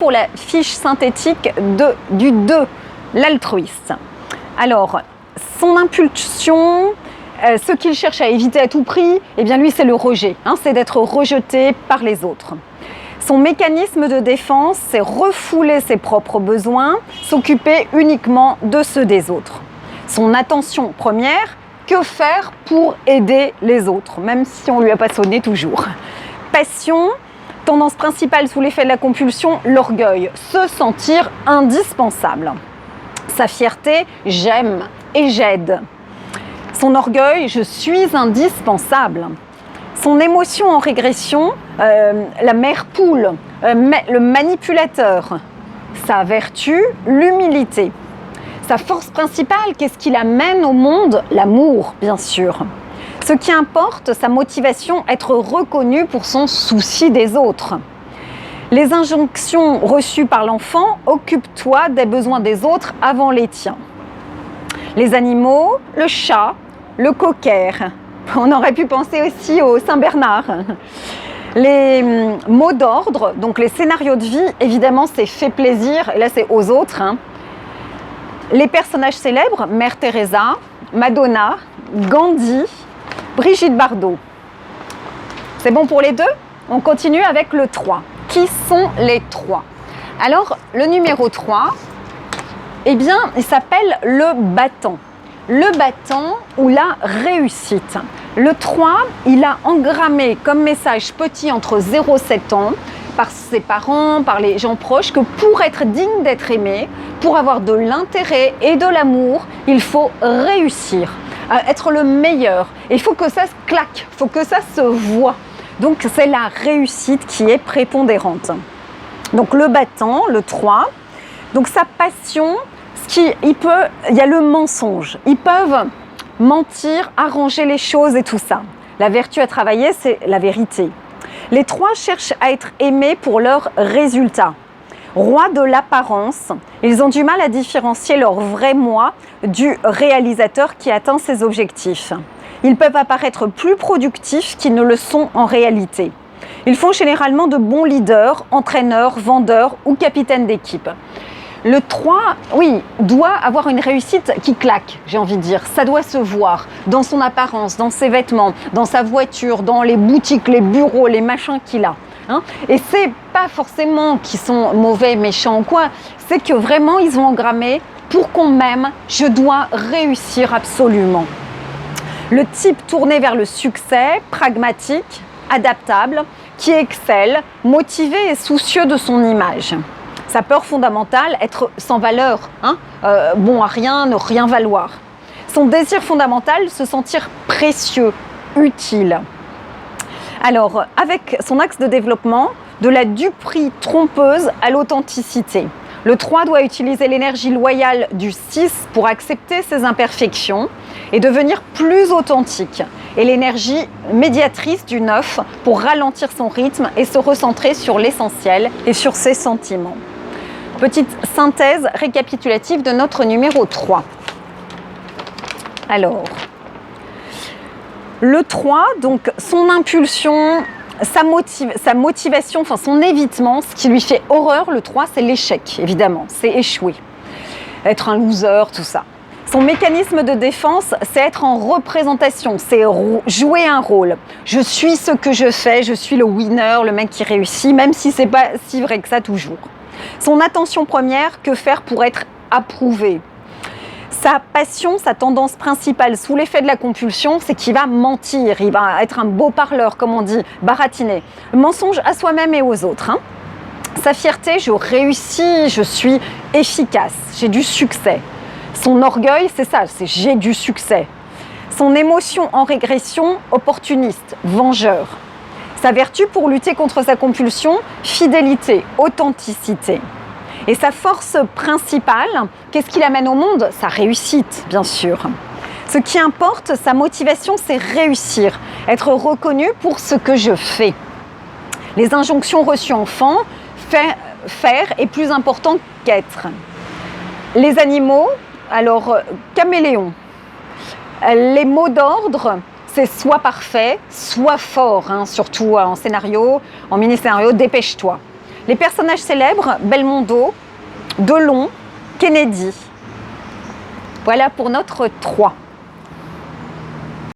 Pour la fiche synthétique du 2, l'altruiste. Alors, son impulsion, ce qu'il cherche à éviter à tout prix, eh bien lui, c'est le rejet, c'est d'être rejeté par les autres. Son mécanisme de défense, c'est refouler ses propres besoins, s'occuper uniquement de ceux des autres. Son attention première, que faire pour aider les autres, même si on ne lui a pas sonné toujours. Passion, tendance principale sous l'effet de la compulsion, l'orgueil, se sentir indispensable. Sa fierté, j'aime et j'aide. Son orgueil, je suis indispensable. Son émotion en régression, la mère poule, le manipulateur. Sa vertu, l'humilité. Sa force principale, qu'est-ce qui l'amène au monde? L'amour, bien sûr. Ce qui importe, sa motivation, être reconnu pour son souci des autres. Les injonctions reçues par l'enfant, occupe-toi des besoins des autres avant les tiens. Les animaux, le chat, le cocker. On aurait pu penser aussi au Saint-Bernard. Les mots d'ordre, donc les scénarios de vie, évidemment, c'est fait plaisir, et là c'est aux autres. Les personnages célèbres, Mère Teresa, Madonna, Gandhi, Brigitte Bardot. C'est bon pour les deux? On continue avec le 3. Qui sont les 3? Alors, le numéro 3, eh bien, il s'appelle le battant. Le battant ou la réussite. Le 3, il a engrammé comme message petit entre 0 et 7 ans, par ses parents, par les gens proches, que pour être digne d'être aimé, pour avoir de l'intérêt et de l'amour, il faut réussir. Être le meilleur. Et il faut que ça se claque, il faut que ça se voit. Donc c'est la réussite qui est prépondérante. Donc le battant, le 3, donc sa passion, il y a le mensonge. Ils peuvent mentir, arranger les choses et tout ça. La vertu à travailler, c'est la vérité. Les 3 cherchent à être aimés pour leurs résultats. Rois de l'apparence, ils ont du mal à différencier leur vrai moi du réalisateur qui atteint ses objectifs. Ils peuvent apparaître plus productifs qu'ils ne le sont en réalité. Ils font généralement de bons leaders, entraîneurs, vendeurs ou capitaines d'équipe. Le 3, oui, doit avoir une réussite qui claque, j'ai envie de dire. Ça doit se voir dans son apparence, dans ses vêtements, dans sa voiture, dans les boutiques, les bureaux, les machins qu'il a. Et c'est pas forcément qu'ils sont mauvais, méchants ou quoi, c'est que vraiment ils ont engrammé, pour qu'on m'aime, je dois réussir absolument. Le type tourné vers le succès, pragmatique, adaptable, qui excelle, motivé et soucieux de son image. Sa peur fondamentale, être sans valeur, bon à rien, ne rien valoir. Son désir fondamental, se sentir précieux, utile. Alors, avec son axe de développement, de la duperie trompeuse à l'authenticité. Le 3 doit utiliser l'énergie loyale du 6 pour accepter ses imperfections et devenir plus authentique. Et l'énergie médiatrice du 9 pour ralentir son rythme et se recentrer sur l'essentiel et sur ses sentiments. Petite synthèse récapitulative de notre numéro 3. Alors, le 3, donc son impulsion, sa motivation, enfin son évitement, ce qui lui fait horreur, le 3, c'est l'échec, évidemment, c'est échouer, être un loser, tout ça. Son mécanisme de défense, c'est être en représentation, c'est jouer un rôle. Je suis ce que je fais, je suis le winner, le mec qui réussit, même si c'est pas si vrai que ça toujours. Son attention première, que faire pour être approuvé? Sa passion, sa tendance principale sous l'effet de la compulsion, c'est qu'il va mentir, il va être un beau parleur, comme on dit, baratiner. Mensonge à soi-même et aux autres. Sa fierté, je réussis, je suis efficace, j'ai du succès. Son orgueil, c'est ça, c'est j'ai du succès. Son émotion en régression, opportuniste, vengeur. Sa vertu pour lutter contre sa compulsion, fidélité, authenticité. Et sa force principale, qu'est-ce qui l'amène au monde? Sa réussite, bien sûr. Ce qui importe, sa motivation, c'est réussir, être reconnu pour ce que je fais. Les injonctions reçues enfant, faire est plus important qu'être. Les animaux, alors caméléon. Les mots d'ordre, c'est soit parfait, soit fort, surtout en scénario, en mini-scénario, dépêche-toi. Les personnages célèbres, Belmondo, Delon, Kennedy. Voilà pour notre 3.